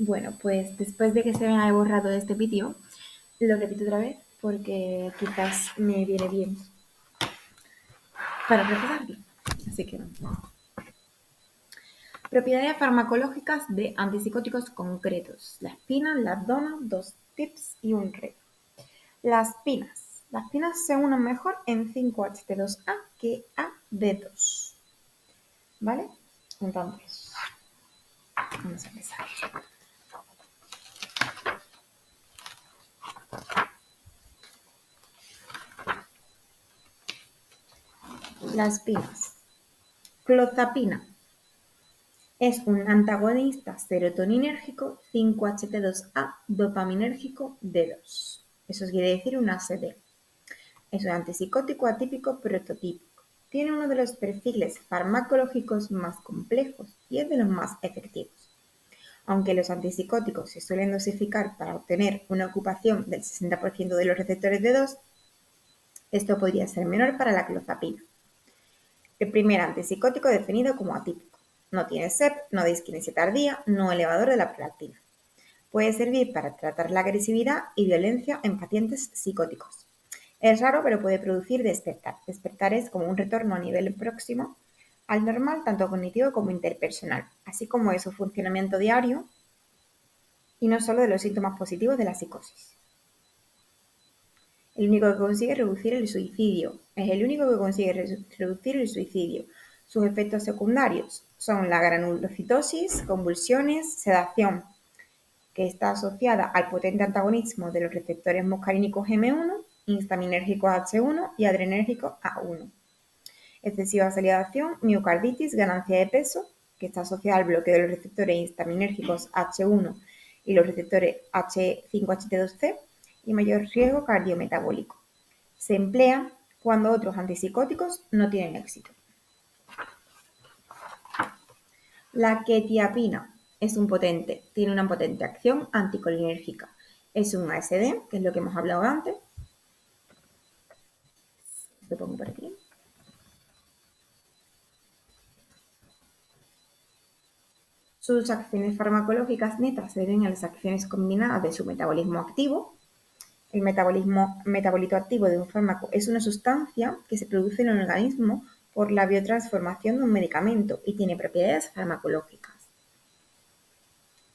Bueno, pues después de que se me haya borrado este vídeo, lo repito otra vez porque quizás me viene bien para recordarlo. Así que propiedades farmacológicas de antipsicóticos concretos. Las pinas, las donas, 2 tips y un reto. Las pinas. Las pinas se unen mejor en 5-HT2A que AD2. ¿Vale? Entonces, vamos a empezar. Las pinas. Clozapina es un antagonista serotoninérgico 5-HT2A dopaminérgico D2. Eso quiere decir un ACD. Es un antipsicótico atípico prototípico. Tiene uno de los perfiles farmacológicos más complejos y es de los más efectivos. Aunque los antipsicóticos se suelen dosificar para obtener una ocupación del 60% de los receptores D2, esto podría ser menor para la clozapina. El primer antipsicótico definido como atípico. No tiene SEP, no disquinesia tardía, no elevador de la prolactina. Puede servir para tratar la agresividad y violencia en pacientes psicóticos. Es raro, pero puede producir despertar. Despertar es como un retorno a nivel próximo al normal, tanto cognitivo como interpersonal, así como de su funcionamiento diario y no solo de los síntomas positivos de la psicosis. El único que consigue reducir el suicidio. Es el único que consigue reducir el suicidio. Sus efectos secundarios son la granulocitosis, convulsiones, sedación, que está asociada al potente antagonismo de los receptores muscarínicos M1, histaminérgicos H1 y adrenérgicos A1. Excesiva salivación, miocarditis, ganancia de peso, que está asociada al bloqueo de los receptores histaminérgicos H1 y los receptores H5-HT2C y mayor riesgo cardiometabólico. Se emplea cuando otros antipsicóticos no tienen éxito. La quetiapina tiene una potente acción anticolinérgica. Es un ASD, que es lo que hemos hablado antes. Lo pongo por aquí. Sus acciones farmacológicas netas se deben a las acciones combinadas de su metabolismo activo. El metabolito activo de un fármaco es una sustancia que se produce en el organismo por la biotransformación de un medicamento y tiene propiedades farmacológicas.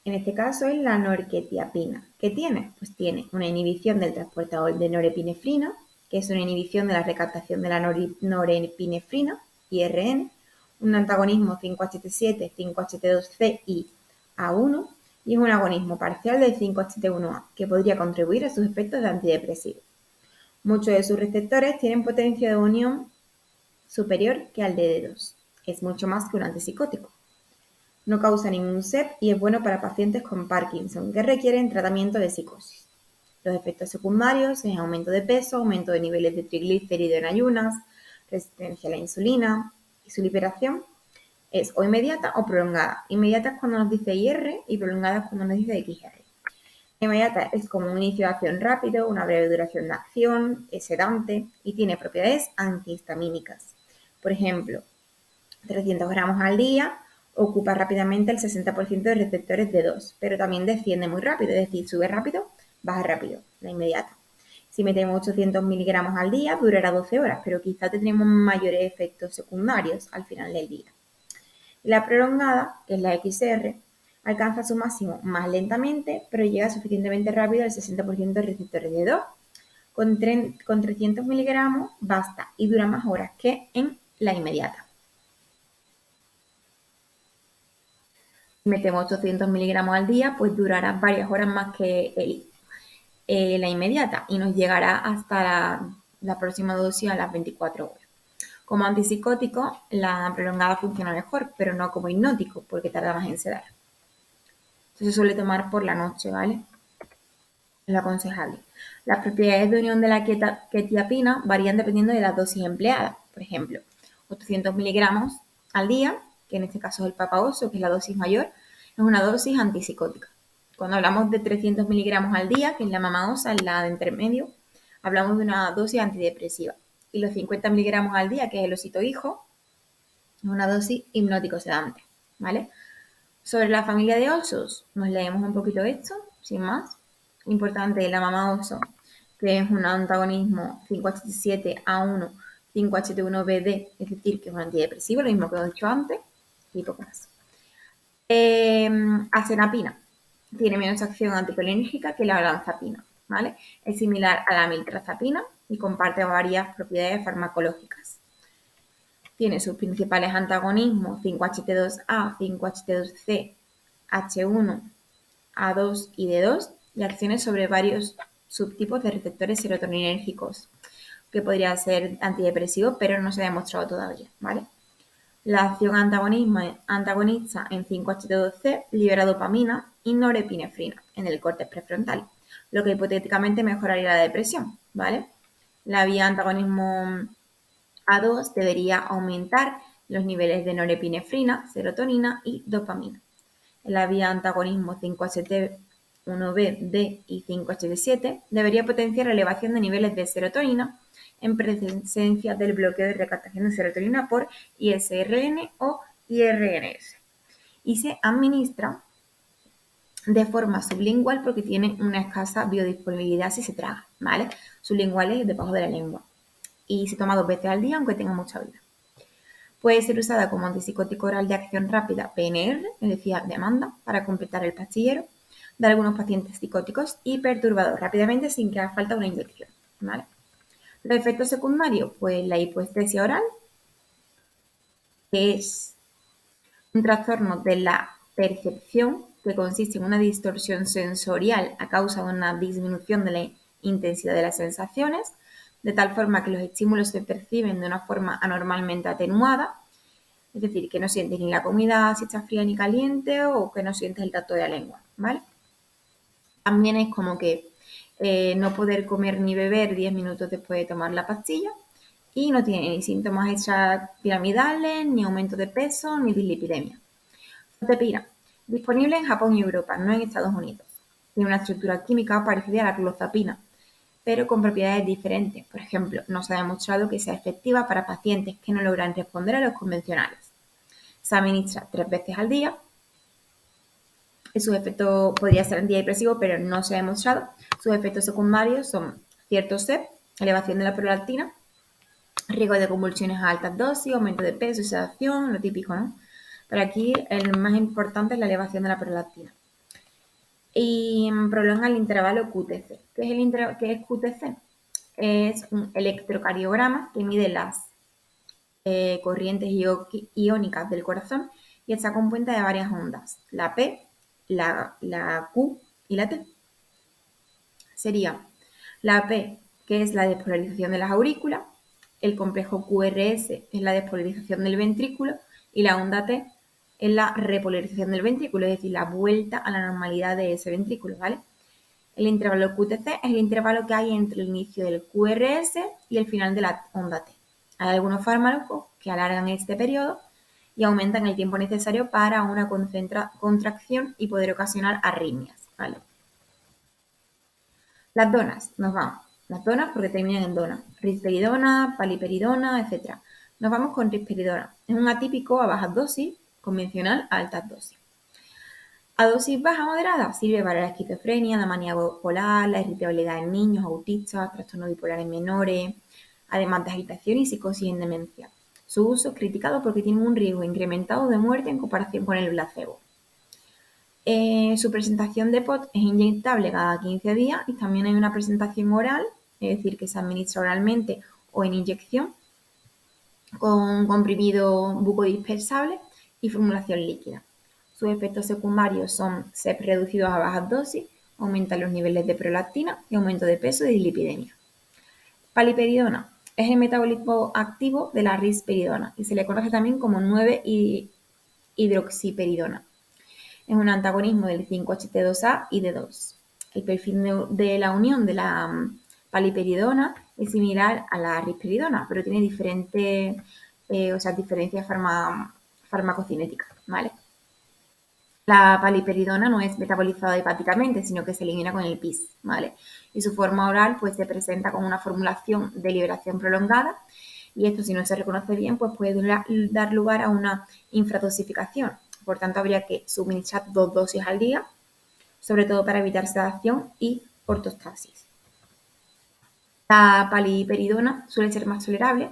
En este caso es la norquetiapina. ¿Qué tiene? Pues tiene una inhibición del transportador de norepinefrina, que es una inhibición de la recaptación de la norepinefrina, IRN, un antagonismo 5-HT7, 5-HT2C y A1, y es un agonismo parcial del 5-HT1A, que podría contribuir a sus efectos de antidepresivo. Muchos de sus receptores tienen potencia de unión superior que al de D2. Es mucho más que un antipsicótico. No causa ningún SEP y es bueno para pacientes con Parkinson que requieren tratamiento de psicosis. Los efectos secundarios son aumento de peso, aumento de niveles de triglicéridos en ayunas, resistencia a la insulina, y su liberación es o inmediata o prolongada. Inmediata es cuando nos dice IR y prolongada es cuando nos dice XR. Inmediata es como un inicio de acción rápido, una breve duración de acción, es sedante y tiene propiedades antihistamínicas. Por ejemplo, 300 gramos al día ocupa rápidamente el 60% de receptores D2, pero también desciende muy rápido, es decir, sube rápido, baja rápido, la inmediata. Si metemos 800 miligramos al día, durará 12 horas, pero quizá tendremos mayores efectos secundarios al final del día. La prolongada, que es la XR, alcanza su máximo más lentamente, pero llega suficientemente rápido al 60% de receptores D2. Con 300 miligramos basta y dura más horas que en la inmediata. Si metemos 800 miligramos al día, pues durará varias horas más que la inmediata y nos llegará hasta la próxima dosis a las 24 horas. Como antipsicótico, la prolongada funciona mejor, pero no como hipnótico, porque tarda más en sedar. Entonces se suele tomar por la noche, ¿vale? Es lo aconsejable. Las propiedades de unión de la quetiapina varían dependiendo de la dosis empleada. Por ejemplo, 800 miligramos al día, que en este caso es el papaoso, que es la dosis mayor, es una dosis antipsicótica. Cuando hablamos de 300 miligramos al día, que es la mamaosa, es la de intermedio, hablamos de una dosis antidepresiva. Y los 50 miligramos al día, que es el osito hijo, es una dosis hipnótico sedante, ¿vale? Sobre la familia de osos, nos leemos un poquito esto, sin más. Importante, la mamá oso, que es un antagonismo 5-HT7A1, 5-HT1BD, es decir, que es un antidepresivo, lo mismo que hemos dicho antes, y poco más. Acenapina tiene menos acción anticolinérgica que la olanzapina, ¿vale? Es similar a la miltrazapina y comparte varias propiedades farmacológicas. Tiene sus principales antagonismos 5-HT2A, 5-HT2C, H1, A2 y D2 y acciones sobre varios subtipos de receptores serotoninérgicos, que podría ser antidepresivo, pero no se ha demostrado todavía, ¿vale? La acción antagonista en 5-HT2C libera dopamina y norepinefrina en el córtex prefrontal, lo que hipotéticamente mejoraría la depresión, ¿vale? La vía antagonismo A2 debería aumentar los niveles de norepinefrina, serotonina y dopamina. En la vía antagonismo 5-HT1B, D y 5-HT7 debería potenciar la elevación de niveles de serotonina en presencia del bloqueo de recaptación de serotonina por ISRN o IRNS. Y se administra de forma sublingual porque tiene una escasa biodisponibilidad si se traga, ¿vale? Sublingual es debajo de la lengua. Y se toma 2 veces al día aunque tenga mucha vida. Puede ser usada como antipsicótico oral de acción rápida, PNR, es decir, a demanda, para completar el pastillero de algunos pacientes psicóticos y perturbados rápidamente sin que haga falta una inyección, ¿vale? Los efectos secundarios, pues la hipoestesia oral, que es un trastorno de la percepción que consiste en una distorsión sensorial a causa de una disminución de la intensidad de las sensaciones, de tal forma que los estímulos se perciben de una forma anormalmente atenuada, es decir, que no sientes ni la comida si está fría ni caliente o que no sientes el tacto de la lengua, ¿vale? También es como que no poder comer ni beber 10 minutos después de tomar la pastilla y no tiene ni síntomas extrapiramidales, ni aumento de peso, ni dislipidemia. Fotepira, disponible en Japón y Europa, no en Estados Unidos. Tiene una estructura química parecida a la clozapina, pero con propiedades diferentes. Por ejemplo, no se ha demostrado que sea efectiva para pacientes que no logran responder a los convencionales. Se administra 3 veces al día. Sus efectos podría ser antidepresivo, pero no se ha demostrado. Sus efectos secundarios son cierto sed, elevación de la prolactina, riesgo de convulsiones a altas dosis, aumento de peso y sedación, lo típico, ¿no? Pero aquí el más importante es la elevación de la prolactina. Y prolonga el intervalo QTC. ¿Qué es QTC? Es un electrocardiograma que mide las corrientes iónicas del corazón y está compuesta de varias ondas, la P, la Q y la T. Sería la P, que es la despolarización de las aurículas, el complejo QRS es la despolarización del ventrículo y la onda T es la repolarización del ventrículo, es decir, la vuelta a la normalidad de ese ventrículo, ¿vale? El intervalo QTC es el intervalo que hay entre el inicio del QRS y el final de la onda T. Hay algunos fármacos que alargan este periodo y aumentan el tiempo necesario para una contracción y poder ocasionar arritmias, ¿vale? Las donas, nos vamos. Las donas porque terminan en dona. Risperidona, paliperidona, etc. Nos vamos con risperidona. Es un atípico a bajas dosis, convencional a altas dosis. A dosis baja moderada sirve para la esquizofrenia, la manía bipolar, la irritabilidad en niños, autistas, trastornos bipolares menores, además de agitación y psicosis en demencia. Su uso es criticado porque tiene un riesgo incrementado de muerte en comparación con el placebo. Su presentación de POT es inyectable cada 15 días y también hay una presentación oral, es decir, que se administra oralmente o en inyección con comprimido bucodispersable y formulación líquida. Sus efectos secundarios son sed reducidos a bajas dosis, aumentan los niveles de prolactina y aumento de peso y dislipidemia. Paliperidona es el metabolito activo de la risperidona y se le conoce también como 9-hidroxiperidona. Es un antagonismo del 5-HT2A y D2. El perfil de la unión de la paliperidona es similar a la risperidona, pero tiene diferencias farmacocinéticas, ¿vale? La paliperidona no es metabolizada hepáticamente, sino que se elimina con el pis, ¿vale? Y su forma oral pues se presenta con una formulación de liberación prolongada y esto si no se reconoce bien pues puede dar lugar a una infradosificación, Por tanto, habría que suministrar 2 dosis al día, sobre todo para evitar sedación y ortostasis. La paliperidona suele ser más tolerable,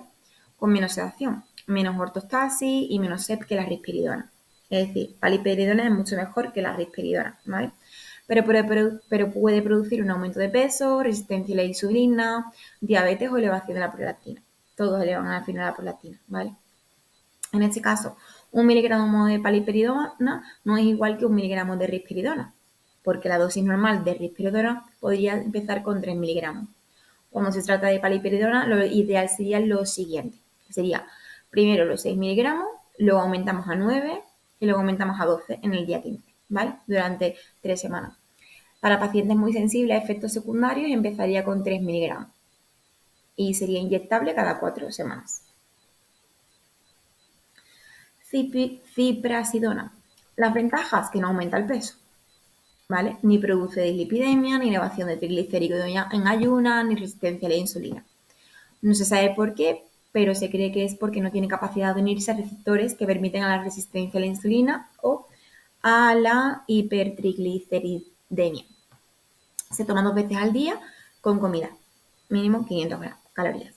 con menos sedación, menos ortostasis y menos sed que la risperidona. Es decir, paliperidona es mucho mejor que la risperidona, ¿vale? Pero puede producir un aumento de peso, resistencia a la insulina, diabetes o elevación de la prolactina. Todos elevan al final la prolactina, ¿vale? En este caso, 1 miligramo de paliperidona no es igual que 1 miligramo de risperidona, porque la dosis normal de risperidona podría empezar con 3 miligramos. Cuando se trata de paliperidona, lo ideal sería lo siguiente. Sería primero los 6 miligramos, luego aumentamos a 9 y luego aumentamos a 12 en el día 15, ¿vale? Durante 3 semanas. Para pacientes muy sensibles a efectos secundarios, empezaría con 3 miligramos y sería inyectable cada 4 semanas. Ziprasidona. Las ventajas, que no aumenta el peso, ¿vale? Ni produce dislipidemia, ni elevación de triglicéridos en ayunas, ni resistencia a la insulina. No se sabe por qué, pero se cree que es porque no tiene capacidad de unirse a receptores que permiten a la resistencia a la insulina o a la hipertrigliceridemia. Se toma 2 veces al día con comida, mínimo 500 calorías.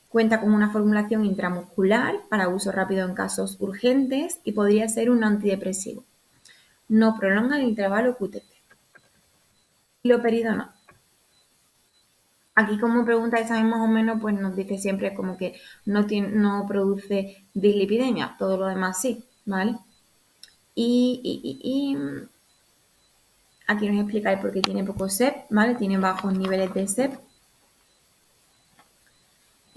Cuenta con una formulación intramuscular para uso rápido en casos urgentes y podría ser un antidepresivo. No prolonga el intervalo QT. Iloperidona. Aquí como pregunta esa más o menos, pues nos dice siempre como que no produce dislipidemia, todo lo demás sí, ¿vale? Y aquí nos explica el por qué tiene poco SEP, ¿vale? Tiene bajos niveles de SEP.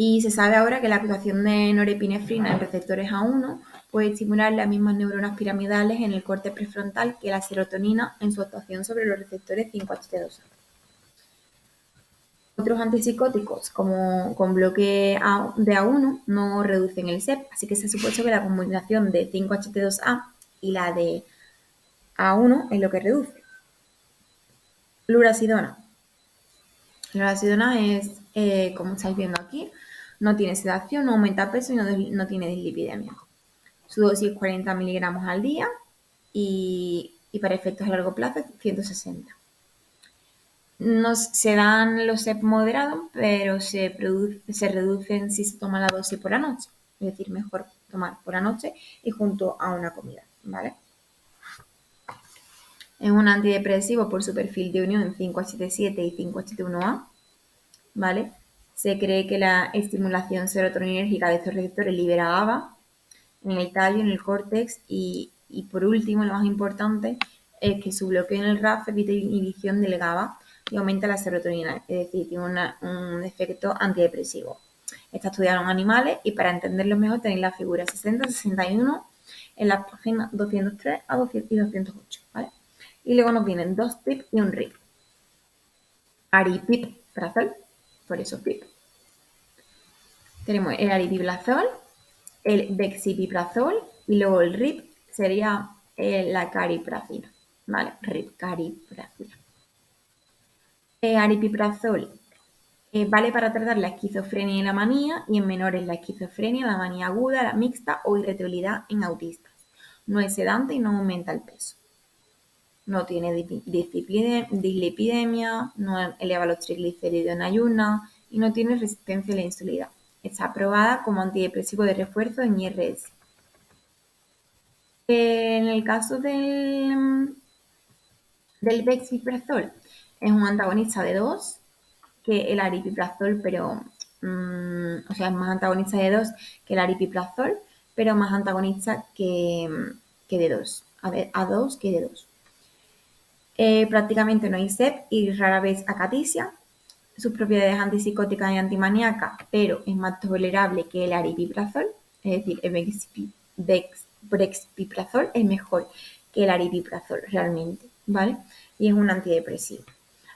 Y se sabe ahora que la actuación de norepinefrina en receptores A1 puede estimular las mismas neuronas piramidales en el corte prefrontal que la serotonina en su actuación sobre los receptores 5-HT2A. Otros antipsicóticos, como con bloque de A1, no reducen el SEP, así que se ha supuesto que la combinación de 5-HT2A y la de A1 es lo que reduce. Lurasidona. Lurasidona es, como estáis viendo aquí, no tiene sedación, no aumenta peso y no tiene dislipidemia. Su dosis es 40 miligramos al día y para efectos a largo plazo 160. Se dan los SEP moderados, pero se reducen si se toma la dosis por la noche. Es decir, mejor tomar por la noche y junto a una comida, ¿vale? Es un antidepresivo por su perfil de unión 5-HT7 y 5-HT1A, ¿vale? Se cree que la estimulación serotoninérgica de estos receptores libera GABA en el tallo, en el córtex y por último, lo más importante, es que su bloqueo en el RAF evita inhibición del GABA y aumenta la serotonina, es decir, tiene un efecto antidepresivo. Está estudiado en animales y para entenderlo mejor tenéis la figura 60-61 en las páginas 203 a 200 y 208, ¿vale? Y luego nos vienen 2 PIP y un RIP. Aripiprazol, por eso PIP. Tenemos el aripiprazol, el dexipiprazol y luego el RIP sería la cariprazina, ¿vale? RIP, cariprazina. Aripiprazol vale para tratar la esquizofrenia y la manía y en menores la esquizofrenia, la manía aguda, la mixta o irritabilidad en autistas. No es sedante y no aumenta el peso. No tiene dislipidemia, no eleva los triglicéridos en ayunas y no tiene resistencia a la insulina. Está aprobada como antidepresivo de refuerzo en IRS. En el caso del dexiprazol, es un antagonista de 2 que el aripiprazol, pero, o sea, es más antagonista de 2 que el aripiprazol, pero más antagonista que de 2. A 2 que de 2. Prácticamente no hay SEP y rara vez acaticia. Sus propiedades antipsicóticas y antimaníacas, pero es más tolerable que el aripiprazol, es decir, el brexpiprazol es mejor que el aripiprazol realmente, ¿vale? Y es un antidepresivo.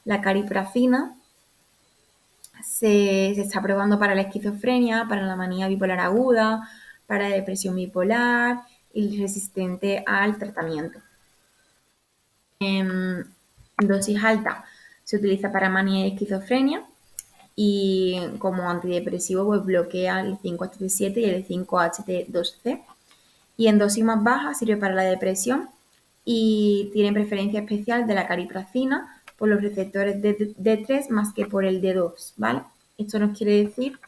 La cariprazina se está probando para la esquizofrenia, para la manía bipolar aguda, para la depresión bipolar y resistente al tratamiento. En dosis alta se utiliza para manía y esquizofrenia y como antidepresivo pues bloquea el 5-HT7 y el 5-HT2C y en dosis más bajas sirve para la depresión y tiene preferencia especial de la caripracina por los receptores de D3 más que por el D2, ¿vale? Esto nos quiere decir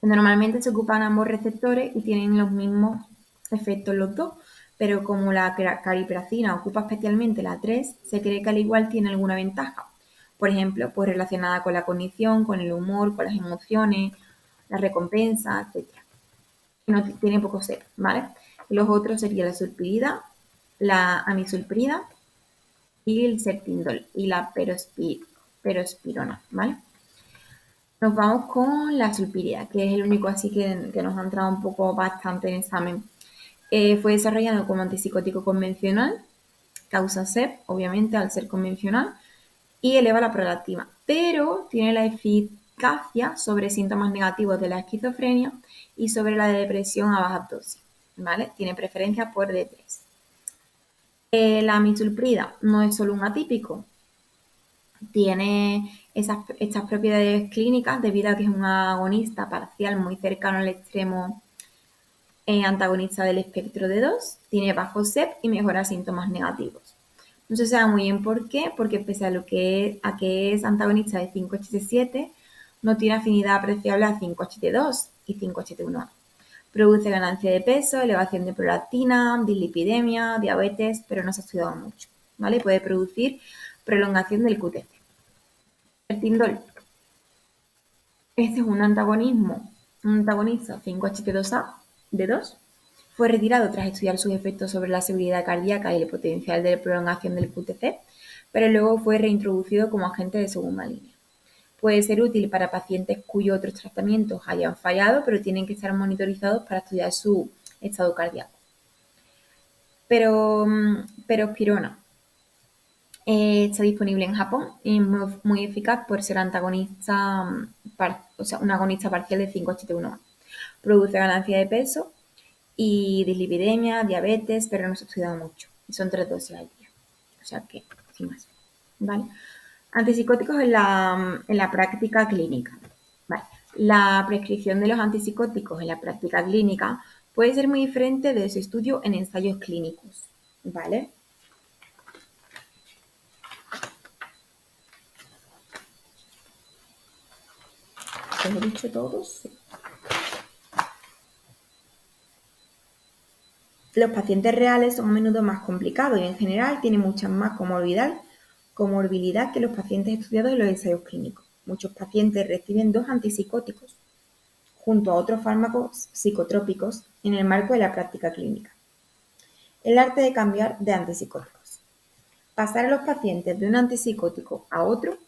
que normalmente se ocupan ambos receptores y tienen los mismos efectos los dos, pero como la caripracina ocupa especialmente la 3, se cree que al igual tiene alguna ventaja. Por ejemplo, pues relacionada con la cognición, con el humor, con las emociones, la recompensa, etc. No tiene poco ser, ¿vale? Los otros serían la sulpirida, la amisulprida y el sertindol y la perospirona, ¿vale? Nos vamos con la sulpirida, que es el único así que nos ha entrado un poco bastante en examen. Fue desarrollado como antipsicótico convencional, causa SEP, obviamente, al ser convencional, y eleva la prolactina, pero tiene la eficacia sobre síntomas negativos de la esquizofrenia y sobre la depresión a baja dosis, ¿vale? Tiene preferencia por D3. La amisulprida no es solo un atípico, tiene estas propiedades clínicas debido a que es un agonista parcial muy cercano al extremo antagonista del espectro de 2, tiene bajo SEP y mejora síntomas negativos. No se sabe muy bien por qué, porque pese a que es antagonista de 5-HT7, no tiene afinidad apreciable a 5-HT2 y 5-HT1A. Produce ganancia de peso, elevación de prolactina, dislipidemia, diabetes, pero no se ha estudiado mucho, ¿vale? Puede producir prolongación del QTC. El tindol. Este es un antagonista 5-HT2A de 2. Fue retirado tras estudiar sus efectos sobre la seguridad cardíaca y el potencial de prolongación del QTC, pero luego fue reintroducido como agente de segunda línea. Puede ser útil para pacientes cuyos otros tratamientos hayan fallado, pero tienen que estar monitorizados para estudiar su estado cardíaco. Perospirona. Está disponible en Japón y es muy eficaz por ser antagonista, un agonista parcial de 5-HT1A. Produce ganancia de peso y dislipidemia, diabetes, pero no se ha estudiado mucho. Y son 3 dosis al día. O sea que, sin más. ¿Vale? Antipsicóticos en la práctica clínica. ¿Vale? La prescripción de los antipsicóticos en la práctica clínica puede ser muy diferente de su estudio en ensayos clínicos. ¿Vale? ¿Os he dicho todos? Sí. Los pacientes reales son a menudo más complicados y en general tienen mucha más comorbilidad que los pacientes estudiados en los ensayos clínicos. Muchos pacientes reciben 2 antipsicóticos junto a otros fármacos psicotrópicos en el marco de la práctica clínica. El arte de cambiar de antipsicóticos. Pasar a los pacientes de un antipsicótico a otro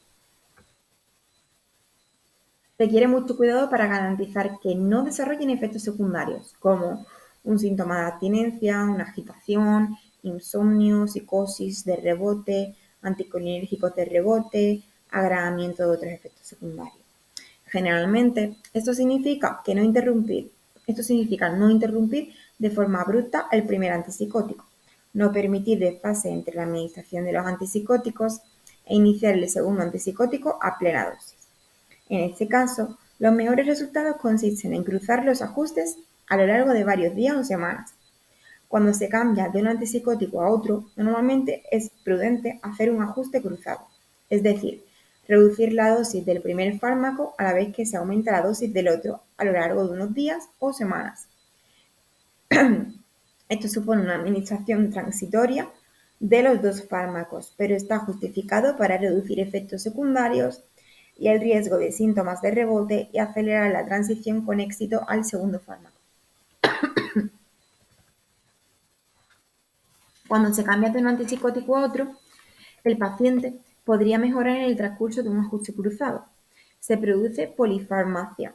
requiere mucho cuidado para garantizar que no desarrollen efectos secundarios, como un síntoma de abstinencia, una agitación, insomnio, psicosis de rebote, anticolinérgicos de rebote, agravamiento de otros efectos secundarios. Generalmente, esto significa no interrumpir de forma abrupta el primer antipsicótico, no permitir desfase entre la administración de los antipsicóticos e iniciar el segundo antipsicótico a plena dosis. En este caso, los mejores resultados consisten en cruzar los ajustes a lo largo de varios días o semanas. Cuando se cambia de un antipsicótico a otro, normalmente es prudente hacer un ajuste cruzado, es decir, reducir la dosis del primer fármaco a la vez que se aumenta la dosis del otro a lo largo de unos días o semanas. Esto supone una administración transitoria de los 2 fármacos, pero está justificado para reducir efectos secundarios y el riesgo de síntomas de rebote y acelerar la transición con éxito al segundo fármaco. Cuando se cambia de un antipsicótico a otro, el paciente podría mejorar en el transcurso de un ajuste cruzado. Se produce polifarmacia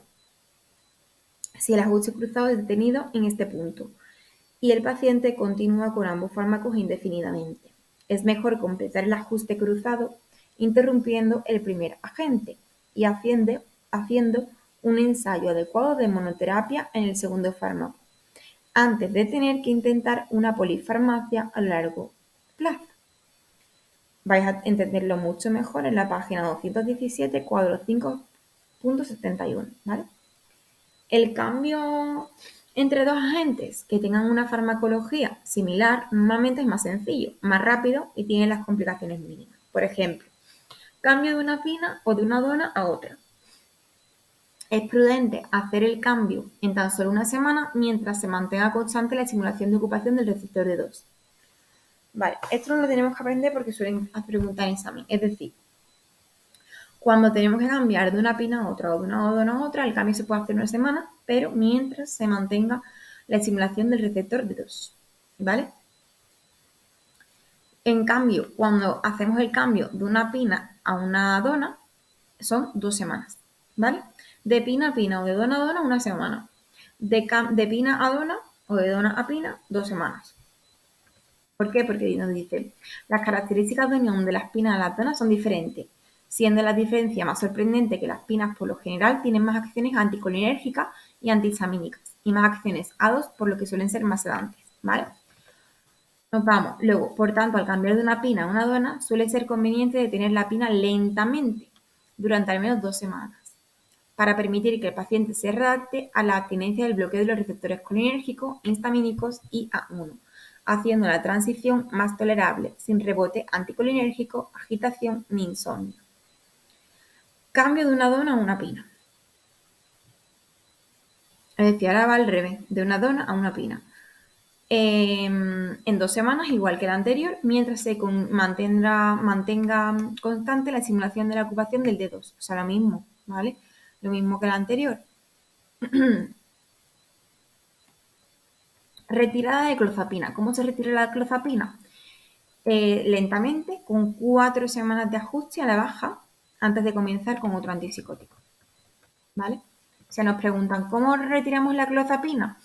si el ajuste cruzado es detenido en este punto y el paciente continúa con ambos fármacos indefinidamente. Es mejor completar el ajuste cruzado interrumpiendo el primer agente y haciendo un ensayo adecuado de monoterapia en el segundo fármaco, antes de tener que intentar una polifarmacia a largo plazo. Vais a entenderlo mucho mejor en la página 217, cuadro 5.71, ¿vale? El cambio Entre dos agentes que tengan una farmacología similar, normalmente es más sencillo, más rápido y tiene las complicaciones mínimas. Por ejemplo, cambio de una pina o de una dona a otra. Es prudente hacer el cambio en tan solo una semana mientras se mantenga constante la estimulación de ocupación del receptor de 2. Vale, esto no lo tenemos que aprender porque suelen preguntar en examen. Es decir, cuando tenemos que cambiar de una pina a otra o de una dona a otra, el cambio se puede hacer en una semana, pero mientras se mantenga la estimulación del receptor de 2. ¿Vale? En cambio, cuando hacemos el cambio de una pina a una dona, son 2 semanas. ¿Vale? De pina a pina o de dona a dona, una semana. De pina a dona o de dona a pina, 2 semanas. ¿Por qué? Porque nos dice, las características de unión de las pinas a las donas son diferentes, siendo la diferencia más sorprendente que las pinas por lo general tienen más acciones anticolinérgicas y antihistamínicas y más acciones A2 por lo que suelen ser más sedantes, ¿vale? Nos vamos. Luego, por tanto, al cambiar de una pina a una dona, suele ser conveniente detener la pina lentamente durante al menos 2 semanas para permitir que el paciente se readapte a la abstinencia del bloqueo de los receptores colinérgicos, histamínicos y A1, haciendo la transición más tolerable, sin rebote anticolinérgico, agitación ni insomnio. Cambio de una dona a una pina. Es decir, ahora va al revés, de una dona a una pina. En 2 semanas, igual que la anterior, mientras se mantenga constante la estimulación de la ocupación del D2. O sea, lo mismo, ¿vale? Lo mismo que la anterior. Retirada de clozapina. ¿Cómo se retira la clozapina? Lentamente, con 4 semanas de ajuste a la baja antes de comenzar con otro antipsicótico. ¿Vale? Se nos preguntan, ¿cómo retiramos la clozapina?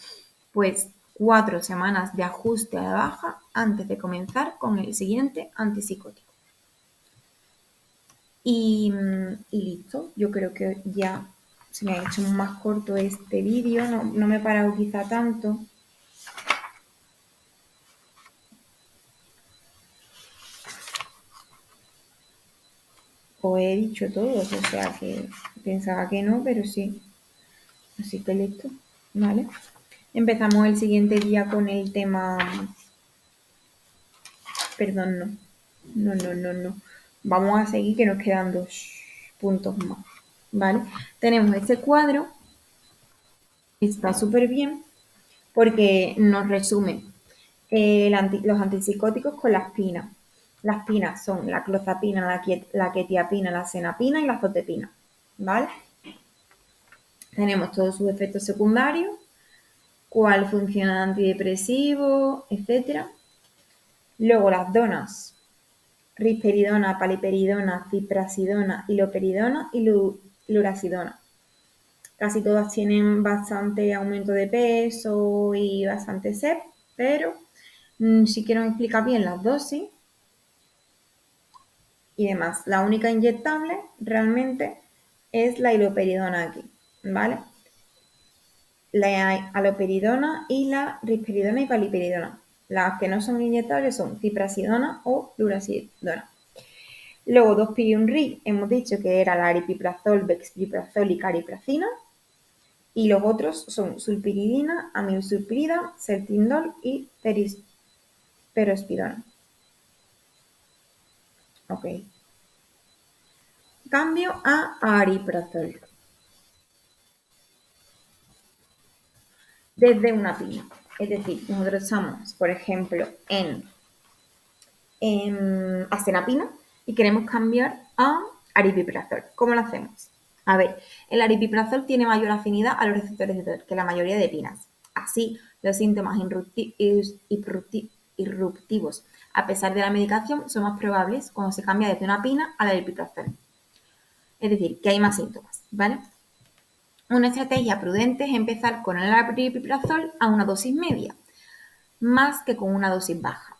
Pues 4 semanas de ajuste a la baja antes de comenzar con el siguiente antipsicótico. Y listo, yo creo que ya se me ha hecho más corto este vídeo, no me he parado quizá tanto. Os he dicho todo, o sea que pensaba que no, pero sí. Así que listo, ¿vale? Empezamos el siguiente día con el tema... Perdón, no. Vamos a seguir que nos quedan 2 puntos más, ¿vale? Tenemos este cuadro, está súper bien porque nos resume los antipsicóticos con las pinas. Las pinas son la clozapina, la quetiapina, la senapina y la azotepina, ¿vale? Tenemos todos sus efectos secundarios, cuál funciona antidepresivo, etcétera. Luego las donas, risperidona, paliperidona, ciprasidona, iloperidona y lurasidona. Casi todas tienen bastante aumento de peso y bastante sed, pero si quiero explicar bien las dosis y demás. La única inyectable realmente es la iloperidona aquí, ¿vale? La aloperidona y la risperidona y paliperidona. Las que no son inyectables son ciprasidona o lurasidona. Luego, 2-piunri, hemos dicho que era la aripiprazol, bexpiprazol y caripracina. Y los otros son sulpiridina, amilsulpirida, sertindol y perospidona. Ok. Cambio a ariprazol. Desde una pina. Es decir, nosotros estamos, por ejemplo, en asenapina y queremos cambiar a aripiprazol. ¿Cómo lo hacemos? A ver, el aripiprazol tiene mayor afinidad a los receptores de dolor que la mayoría de pinas. Así, los síntomas irruptivos, a pesar de la medicación, son más probables cuando se cambia desde una pina al aripiprazol. Es decir, que hay más síntomas, ¿vale? Una estrategia prudente es empezar con el aripiprazol a una dosis media, más que con una dosis baja,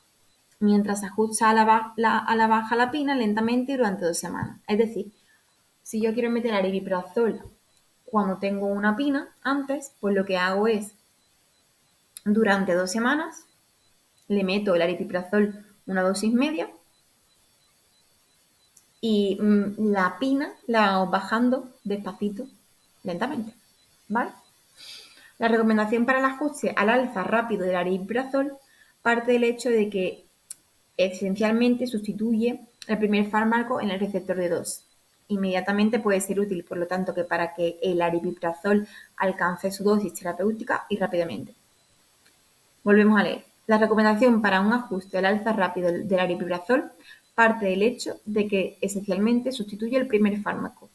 mientras se ajusta a la baja la pina lentamente durante 2 semanas. Es decir, si yo quiero meter aripiprazol cuando tengo una pina antes, pues lo que hago es, durante 2 semanas, le meto el aripiprazol una dosis media y la pina la hago bajando despacito, lentamente, ¿vale? La recomendación para el ajuste al alza rápido del aripiprazol parte del hecho de que esencialmente sustituye el primer fármaco en el receptor de 2. Inmediatamente puede ser útil, por lo tanto, que para que el aripiprazol alcance su dosis terapéutica y rápidamente. Volvemos a leer. La recomendación para un ajuste al alza rápido del aripiprazol parte del hecho de que esencialmente sustituye el primer fármaco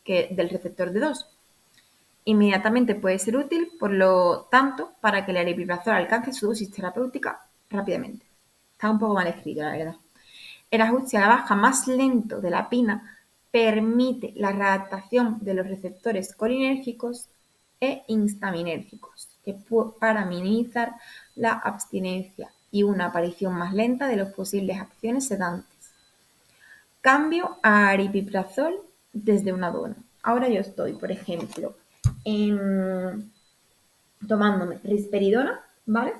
del receptor de 2. Inmediatamente puede ser útil, por lo tanto, para que el aripiprazol alcance su dosis terapéutica rápidamente. Está un poco mal escrito, la verdad. El ajuste a la baja más lento de la pina permite la readaptación de los receptores colinérgicos e histaminérgicos para minimizar la abstinencia y una aparición más lenta de las posibles acciones sedantes. Cambio a aripiprazol desde una dona. Ahora yo estoy, por ejemplo, tomándome risperidona, ¿vale?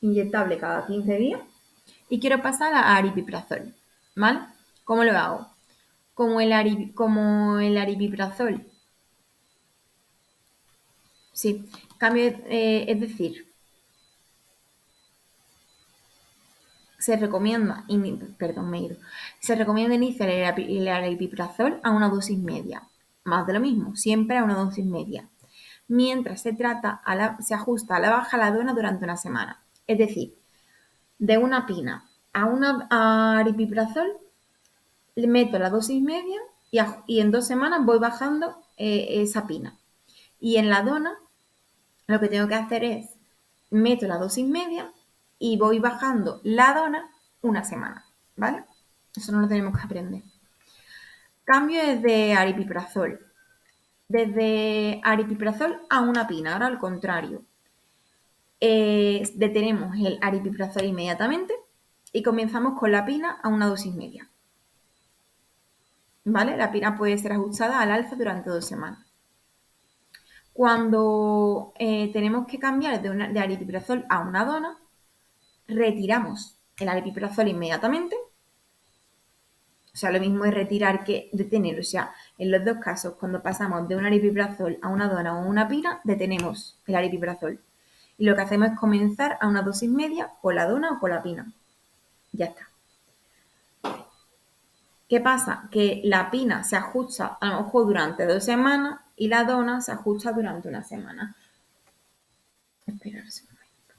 Inyectable cada 15 días. Y quiero pasar a aripiprazol, ¿vale? ¿Cómo lo hago? Como el aripiprazol. Sí, cambio, es decir, se recomienda iniciar el aripiprazol a una dosis media. Más de lo mismo, siempre a una dosis media. Mientras se ajusta a la baja la dona durante una semana. Es decir, de una pina a aripiprazol le meto la dosis media y en 2 semanas voy bajando esa pina. Y en la dona lo que tengo que hacer es meto la dosis media y voy bajando la dona una semana, ¿vale? Eso no lo tenemos que aprender. Cambio desde aripiprazol. Desde aripiprazol a una pina, ahora al contrario. Detenemos el aripiprazol inmediatamente y comenzamos con la pina a una dosis media. ¿Vale? La pina puede ser ajustada al alza durante 2 semanas. Cuando tenemos que cambiar de aripiprazol a una dona, retiramos el aripiprazol inmediatamente. O sea, lo mismo es retirar que detener. O sea, en los dos casos, cuando pasamos de un aripiprazol a una dona o a una pina, detenemos el aripiprazol. Y lo que hacemos es comenzar a una dosis media con la dona o con la pina. Ya está. ¿Qué pasa? Que la pina se ajusta a lo mejor durante 2 semanas y la dona se ajusta durante una semana. Esperar un momento.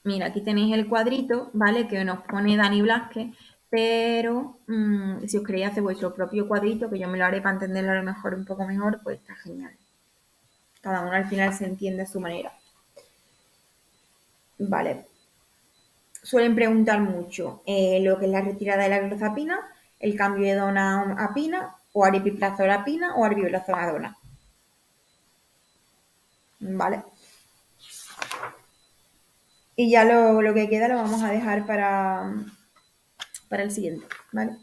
Mira, aquí tenéis el cuadrito, ¿vale? Que nos pone Dani Blasquez, pero si os queréis hacer vuestro propio cuadrito, que yo me lo haré para entenderlo a lo mejor un poco mejor, pues está genial. Cada uno al final se entiende a su manera. Vale. Suelen preguntar mucho lo que es la retirada de la clozapina, el cambio de dona a pina, o aripiprazol a pina, o aripiprazol a dona. ¿Vale? Y ya lo que queda lo vamos a dejar para el siguiente, ¿vale?